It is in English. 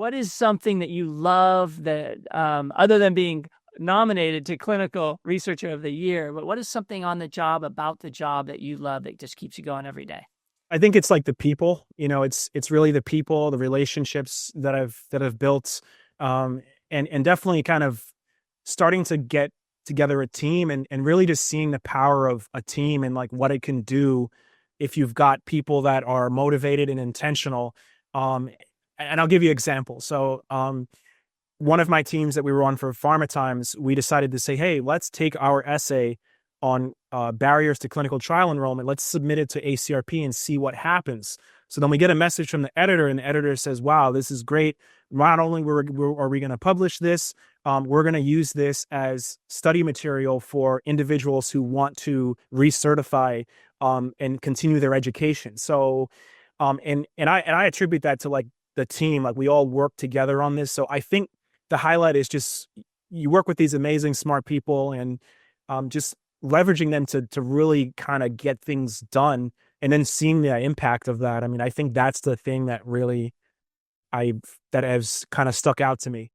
what is something that you love that, other than being nominated to Clinical Researcher of the Year, but what is something on the job about the job that you love that just keeps you going every day? I think it's like the people, it's really the people, the relationships that I've built, um, and definitely kind of starting to get together a team and really just seeing the power of a team and like what it can do if you've got people that are motivated and intentional. Um, and I'll give you an example. So, one of my teams that we were on for Pharma Times, we decided to say, hey, let's take our essay on barriers to clinical trial enrollment. Let's submit it to ACRP and see what happens. So then we get a message from the editor, and the editor says, wow, this is great. Not only are we going to publish this, we're going to use this as study material for individuals who want to recertify and continue their education. So, and I attribute that to like the team, like we all work together on this. So I think the highlight is just you work with these amazing, smart people, and just leveraging them to really kind of get things done, and then seeing the impact of that. I mean, I think that's the thing that really that has kind of stuck out to me.